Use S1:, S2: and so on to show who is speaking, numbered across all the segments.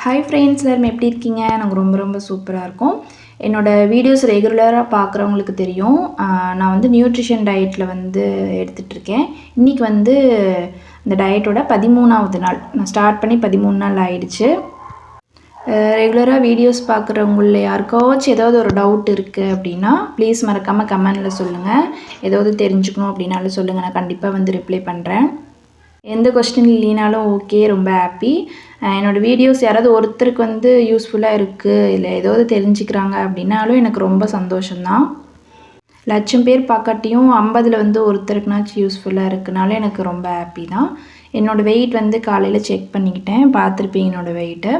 S1: Hi friends, எல்லாரும் எப்படி இருக்கீங்க? நாங்கள் ரொம்ப ரொம்ப சூப்பராக இருக்கோம். என்னோடய வீடியோஸ் ரெகுலராக பார்க்குறவங்களுக்கு தெரியும். நான் வந்து நியூட்ரிஷன் டயட்டில் வந்து எடுத்துகிட்ருக்கேன். இன்றைக்கி வந்து இந்த டயட்டோட 13வது நாள். நான் ஸ்டார்ட் பண்ணி 13 நாள் ஆயிடுச்சு. ரெகுலராக வீடியோஸ் பார்க்குறவங்கள யாருக்காச்சும் ஏதாவது ஒரு டவுட் இருக்குது அப்படின்னா ப்ளீஸ் மறக்காமல் கமெண்டில் சொல்லுங்கள். ஏதாவது தெரிஞ்சுக்கணும் அப்படின்னாலும் சொல்லுங்கள், நான் கண்டிப்பாக வந்து ரிப்ளை பண்ணுறேன். எந்த கொஸ்டின் இல்லைனாலும் ஓகே, ரொம்ப ஹாப்பி. என்னோடய வீடியோஸ் யாராவது ஒருத்தருக்கு வந்து யூஸ்ஃபுல்லாக இருக்குது, இல்லை ஏதாவது தெரிஞ்சுக்கிறாங்க அப்படின்னாலும் எனக்கு ரொம்ப சந்தோஷம்தான். 1,00,000 பேர் பார்க்காட்டியும் 50ல் வந்து ஒருத்தருக்குனாச்சும் யூஸ்ஃபுல்லாக இருக்குனால எனக்கு ரொம்ப ஹாப்பி தான். என்னோடய வெயிட் வந்து காலையில் செக் பண்ணிக்கிட்டேன், பார்த்துருப்பீங்க என்னோடய வெயிட்டு.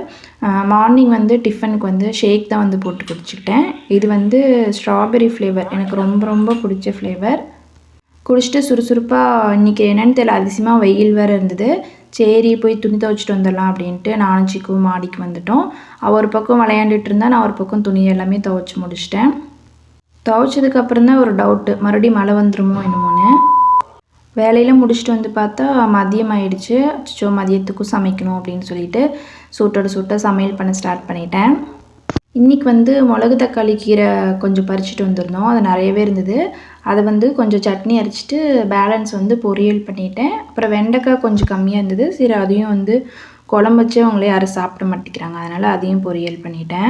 S1: மார்னிங் வந்து டிஃபனுக்கு வந்து ஷேக் தான் வந்து போட்டு குடிச்சிக்கிட்டேன். இது வந்து ஸ்ட்ராபெரி ஃப்ளேவர், எனக்கு ரொம்ப ரொம்ப பிடிச்ச ஃப்ளேவர். குடிச்சிட்டு சுறுசுறுப்பாக இன்றைக்கி என்னென்னு தெரியல, அதிசயமாக வெயில் வேறு இருந்தது. சரி போய் துணி துவைச்சிட்டு வந்துடலாம் அப்படின்ட்டு நானும் சிக்குவும் மாடிக்கு வந்துட்டோம். அவள் ஒரு பக்கம் விளையாண்டுட்டு இருந்தா, நான் ஒரு பக்கம் துணி எல்லாமே துவைச்சி முடிச்சிட்டேன். துவைச்சதுக்கப்புறம் தான் ஒரு டவுட்டு, மறுபடியும் மழை வந்துடுமோ என்னமோன்னு. வேலையெல்லாம் முடிச்சுட்டு வந்து பார்த்தா மதியம் ஆயிடுச்சு. அச்சோ, மதியத்துக்கும் சமைக்கணும் அப்படின்னு சொல்லிட்டு சூட்டோட சூட்டாக சமையல் பண்ண ஸ்டார்ட் பண்ணிட்டேன். இன்றைக்கி வந்து மிளகு தக்காளி கீரை கொஞ்சம் பறிச்சுட்டு வந்திருந்தோம். அது நிறையவே இருந்தது. அதை வந்து கொஞ்சம் சட்னி அரைச்சிட்டு பேலன்ஸ் வந்து பொரியல் பண்ணிட்டேன். அப்புறம் வெண்டைக்காய் கொஞ்சம் கம்மியாக இருந்தது. சரி அதையும் வந்து குழம்பு வச்சு அவங்களே யாரும் சாப்பிட மாட்டேங்கிறாங்க, அதனால் அதையும் பொரியல் பண்ணிட்டேன்.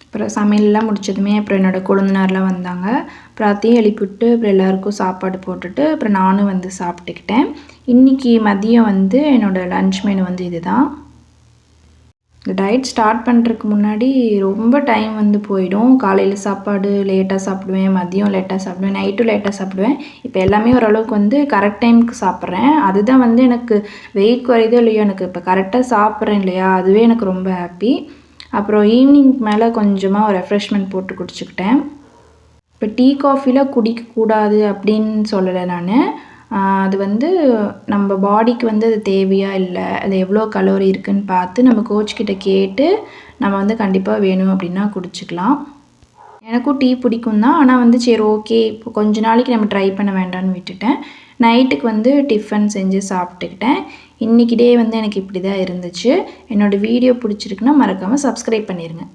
S1: அப்புறம் சமையல்லாம் முடிச்சதுமே அப்புறம் என்னோடய கொழுந்தனார்லாம் வந்தாங்க. அப்புறம் அதையும் எழுப்பிவிட்டு அப்புறம் எல்லாேருக்கும் சாப்பாடு போட்டுட்டு அப்புறம் நானும் வந்து சாப்பிட்டுக்கிட்டேன். இன்றைக்கி மதியம் வந்து என்னோடய லன்ச் மெனு வந்து இது தான். இந்த டயட் ஸ்டார்ட் பண்ணுறதுக்கு முன்னாடி ரொம்ப டைம் வந்து போயிடும். காலையில் சாப்பாடு லேட்டாக சாப்பிடுவேன், மதியம் லேட்டாக சாப்பிடுவேன், நைட்டும் லேட்டாக சாப்பிடுவேன். இப்போ எல்லாமே ஓரளவுக்கு வந்து கரெக்ட் டைமுக்கு சாப்பிட்றேன். அதுதான் வந்து எனக்கு வெயிட் குறையுதோ இல்லையோ, எனக்கு இப்போ கரெக்டாக சாப்பிட்றேன் இல்லையா, அதுவே எனக்கு ரொம்ப ஹாப்பி. அப்புறம் ஈவினிங் மேலே கொஞ்சமாக ஒரு ரெஃப்ரெஷ்மெண்ட் போட்டு குடிச்சுக்கிட்டேன். இப்போ டீ காஃபிலாம் குடிக்கக்கூடாது அப்படின்னு சொல்லலை நான். அது வந்து நம்ம பாடிக்கு வந்து அது தேவையா இல்லை, அது எவ்வளோ கலோரி இருக்குதுன்னு பார்த்து நம்ம கோச்கிட்ட கேட்டு நம்ம வந்து கண்டிப்பாக வேணும் அப்படின்னா குடிச்சிக்கலாம். எனக்கும் டீ பிடிக்கும் தான், ஆனால் வந்து சரி ஓகே இப்போ கொஞ்ச நாளைக்கு நம்ம ட்ரை பண்ண வேண்டாம்னு விட்டுட்டேன். நைட்டுக்கு வந்து டிஃபன் செஞ்சு சாப்பிட்டுக்கிட்டேன். இன்றைக்கி டே வந்து எனக்கு இப்படி தான் இருந்துச்சு. என்னோடய வீடியோ பிடிச்சிருக்குன்னா மறக்காமல் சப்ஸ்கிரைப் பண்ணிடுங்க.